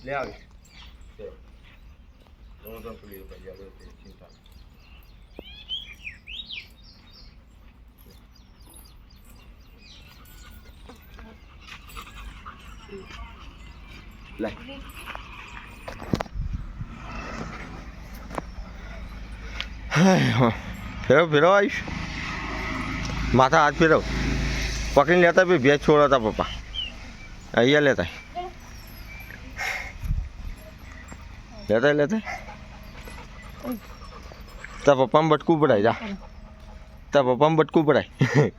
ले आवी चलो दोनों तो पुलिस पर जा रहे थे चिंता ले फिरो फिरो आयुष माथा हाथ फिरो पकड़ लेता भी भैंस छोड़ा था पापा अहिया लेता है ता पप्पा में बटकू पड़ाई जा ता पप्पा में बटकू पड़ाई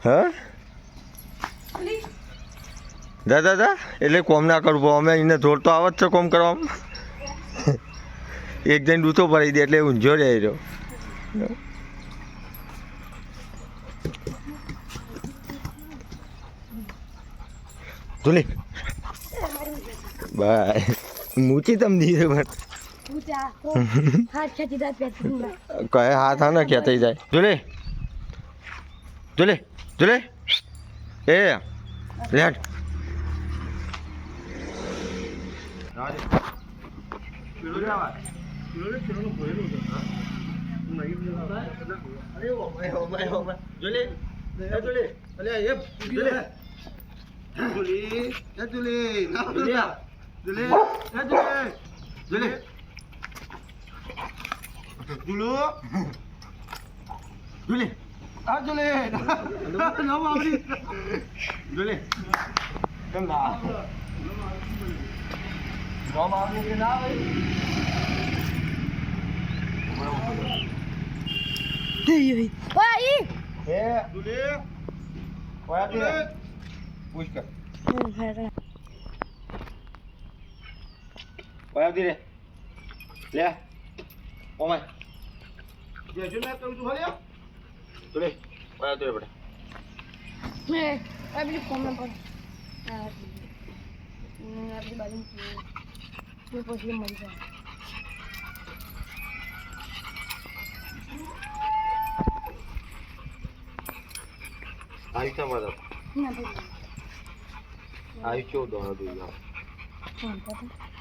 हाँ दादा दा એટલે કોમ ના કરવું અમે એને જોર તો આવત છે કોમ કરવામાં એક જણ દૂતો ભરાઈ દે એટલે ઊંઝો રહી રહ્યો ધુલી બાય મૂચી તમ દીધે પણ કયા હાથ આના ખેંચાઈ જાય ધુલી ધુલી ધુલી એ લેટ ધીરે લે ઓમાય જે જો મેં કહું છું હાલ્યો તું લે ઓયા ધીરે બેટા મે આપણી કોમ પર આપણી બાજુ મે પછી મરી જાય आई क्या मदद ના ભાઈ आई क्यों दोनों दो यार કોણ પતા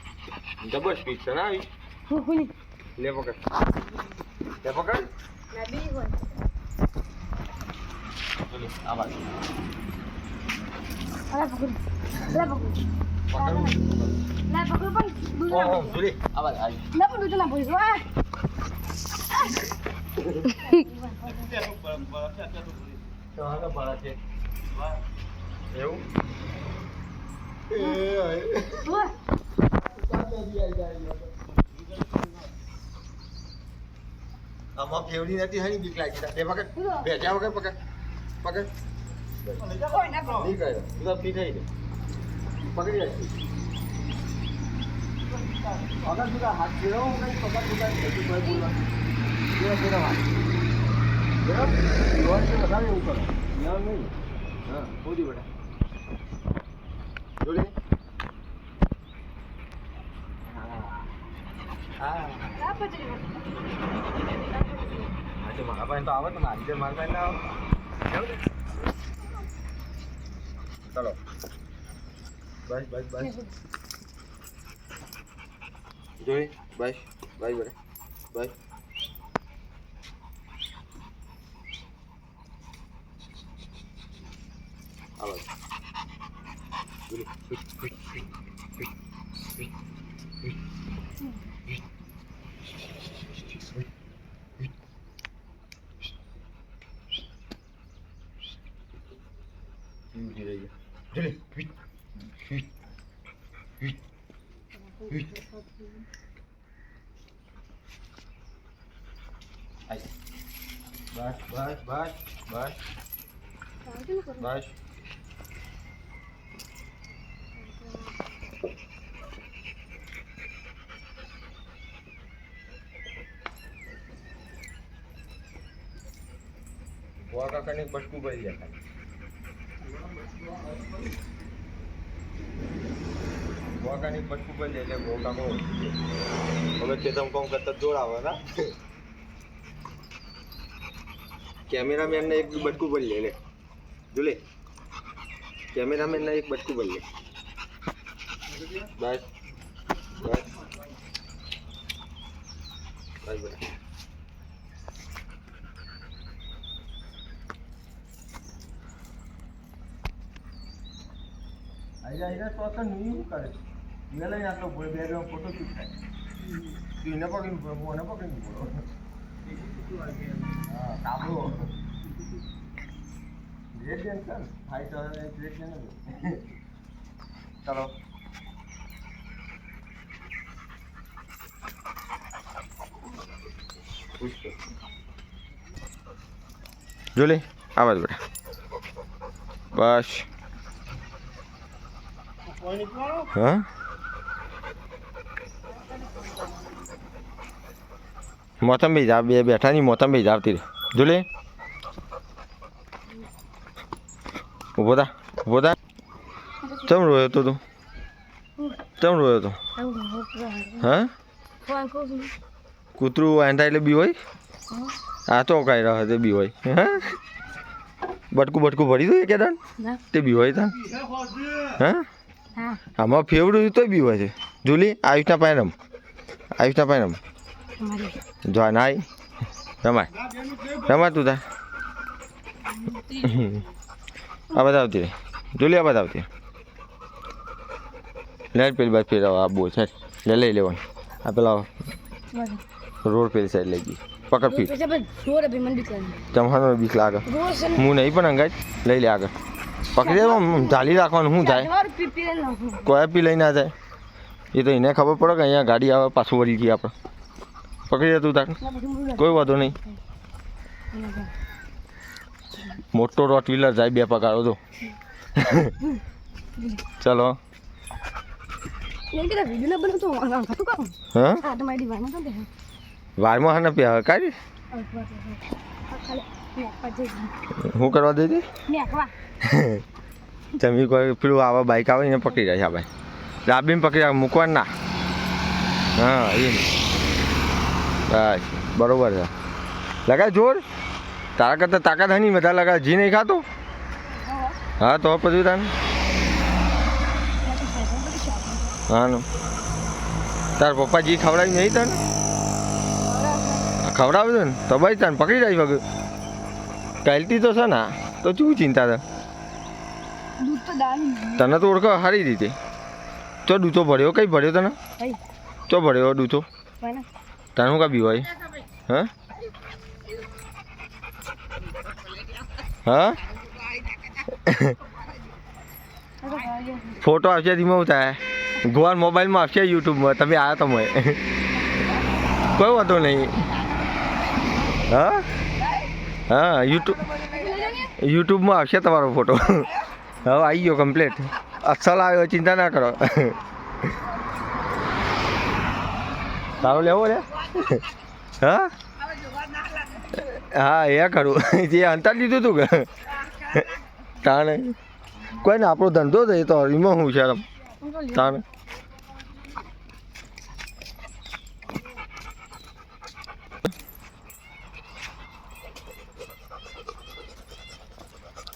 डबल स्पीड से ना आई હું કોની ले पकड़ ના બી હોય चलो आवाज અરે પકડ લે પકડ पकड़ ના પકડ પણ દૂધ ના ओ चले आवाज आई ના પણ દૂધ ના બોલ વાહ ચાલો બળા છે એવું વાહ આમાં ફેવડી નથી હણી બીક લાગી તે પકડ ભેજા વગર પકડ પકડ કોઈ ના નહીં કર્યો તું તો ફી થઈ ગઈ પકડી રાખી અગર તું હાથ ફેરવો નહીં પકડ તું ભેજું કોઈ બોલવા ફેરવા બરાબર લોન છે વધારે એવું કરો ના નહીં હા બોલી બેટા જોડે હા ના પચરી આજે મારા પાસે તો આવે તો આજે મારા પાસે ના આવે ચલો બસ બસ બસ જોઈ બસ બસ બેટા બસ આવો જોઈ ઉડી રહી જલે આઈ બસ બસ બસ બસ બસ વાકા કને બટકું ભરી જાય વાકાની બટકું ભરી જાય એટલે વાકા બહુ હવે ચેતમ કોમ કરતા જોર આવે ના કેમેરામેન ને એક બટકું ભરી લે જોલે કેમેરામેન ને એક બટકું ભરી લે બસ આઈ તો તો નહીં શું કરે મેં લઈને આટલો બે ફોટો શૂટ થાય તું એને પકડીને મને પકડીને બોલો હા કાબો ગ્રેટ જેન કર ભાઈ તો ગ્રેટ જેન ચલો જોલે આવાજ બેટા બસ હા મોસંબી જા બે બેઠા ની મોસંબી જાવતી રે જોલે ઉભો થા ચમ રોયો તો તું ચમ રોયો તો હા કૂતરું વાંધા એટલે બી હોય આ તો કાંઈ રહે તે બી હોય હા બટકું ભરી દઉં કે દાન તે બી હોય તાન હા આમાં ફેવડું તો બી હોય છે જુલી આયુષના પાયરમ જો નાય રમાય તું તાર આ બધા આવતી રે જુલી આ બધા આવતી લે પેલી બાદ ફેર આ બહુ છે લઈ લેવાનું આ પેલા રોડ પેલી સાઈડ લઈ ગઈ પકડ ફીટ તમારો બીક લાગે હું નહીં પણ અંગાજ લઈ લે આગળ પકડી ઝાલી રાખવાનું શું થાય કોઈ પી લઈ ના જાય એ તો એને ખબર પડે કે અહીંયા ગાડી આવે પાછું વળી ગઈ આપણે પકડી દે તું તાર કોઈ વાંધો નહીં મોટો રોટ વ્હીલર જાય બે પગારો તો ચલો હા વારમાં હા ને કાઢી શું કરવા દે જમી કોઈ પેલું આવા બાઈક આવે એને પકડી જાય આ ભાઈ ડાબીને પકડી જાય મૂકવાનું ના હા એ બસ બરોબર છે લગાય જોર તારા કરતાં તાકાત નહીં બધા લગાય જી નહીં ખાતો હા તો પછી તાને હા નો તાર પપ્પા જી ખવડાવી નહીં તને ખવડાવ્યું છે ને તો ભાઈ તને પકડી જાય વગર કાલતી તો છે ને તો શું ચિંતા છે તને તો ઓળખો સારી રીતે ચો દૂધો ભર્યો કઈ ભર્યો તને ચો ભર્યો દૂધો તને શું કા બીવાય હા હા ફોટો આવશે ધીમો થાય ગોવાન મોબાઈલમાં આવશે યુટ્યુબમાં તમે આવ્યા તમે કોઈ વાંધો નહીં હા હા યુટ્યુબમાં આવશે તમારો ફોટો હવે આવી ગયો કમ્પ્લીટ અસલ આવ્યો ચિંતા ના કરો તારો લેવો લે હા હા એ કરું જે અંતર લીધું તું કે તાણે કોઈ ને આપણો ધંધો છે તો એમાં હું છે તાણે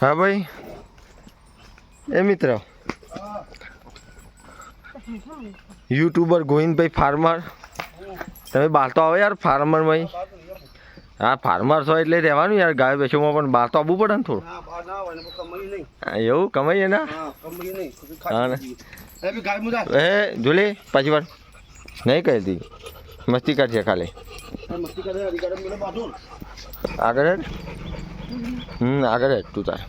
હા ભાઈ એ મિત્ર યુટ્યુબર ગોવિંદભાઈ ફાર્મર તમે બહાર તો આવો યાર ફાર્મર ભાઈ હા ફાર્મર છો એટલે રહેવાનું યાર ગાય બેસોમાં પણ બહાર તો આવવું પડે ને થોડું એવું કમાઈએ ને હા ને એ જોલે પાછી વાર નહીં કહી દી મસ્તી કરશે ખાલી આગળ આગળ તું તાર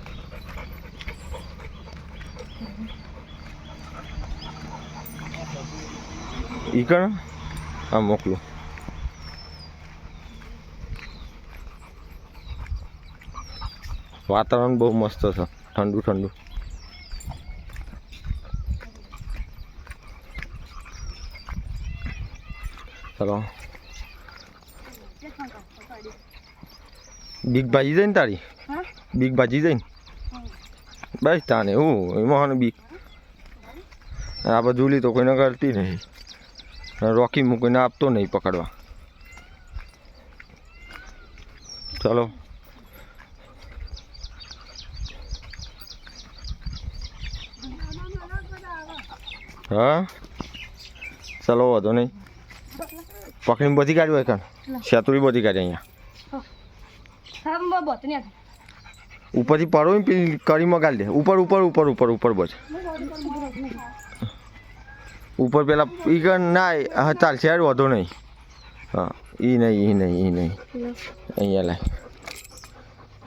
ઈ કણ હા મોકલું વાતાવરણ બહુ મસ્ત છે ઠંડુ ઠંડુ ચલો બીક ભાજી જાય ને તારી બીક ભાજી જાય ને બસ તાને એવું એમાં બીક આ બધું તો કોઈને કરતી નહીં રોકી મૂકીને આપતો નહીં પકડવા ચલો હા ચલો વાંધો નહીં પકડીને બધી કાઢ્યું હોય કાન શેતુરી બધી કાઢે અહીંયા હા બસ ને ઉપરથી પડો ને પેલી કઢીમાં ગાળી દે ઉપર ઉપર ઉપર ઉપર ઉપર બસ ઉપર પેલા ઈ કર ના હા ચાલશે યાર વધો નહીં હા ઈ નહીં અહીંયા લાય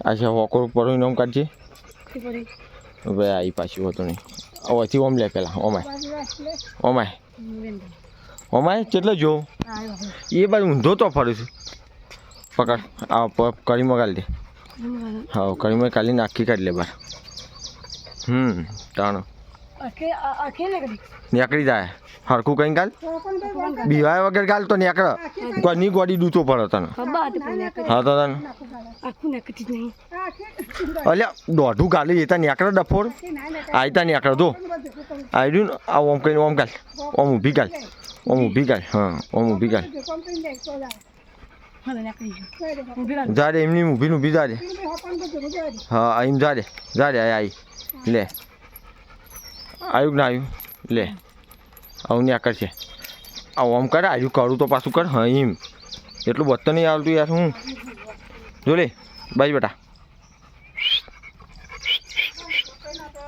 અચ્છા હોકોર પડો નામ કાઢજે ભાઈ આવી પાછી હોતો નહીં હવેથી ઓમ લે પેલા ઓમાય કેટલો જોઉં એ બાજુ ઊંધો તો ફરું છું પકડ આ કઢીમાં ગાળી દે હા કઢીમાં કાઢીને આખી કાઢી લે બાર તાણો નીકળી જાય હરખું કઈ ગાલ બીવાય વગર ગાલ તો નીકળ કોઈની ગોડી દૂતો પડે તને હા તો તને અલ્યા દોઢું ગાલી એ તા નીકળે ડફોર આઈ તા નીકળે તો આવી રહ્યું ને આ ઓમ કહીને ઓમ ગાલ ઓમ ઊભી ગાલ હા ઓમ ઊભી ગાલ જા રે એમની ઊભી જા રે હા એમ જા રે આવી લે આવ્યું ના આવ્યું લે આવું ને આકર છે આવું આમ કરે આવ્યું કરું તો પાછું કર હા એમ એટલું બધું નહીં આવતું યાર હું જો લે બાઈ બેટા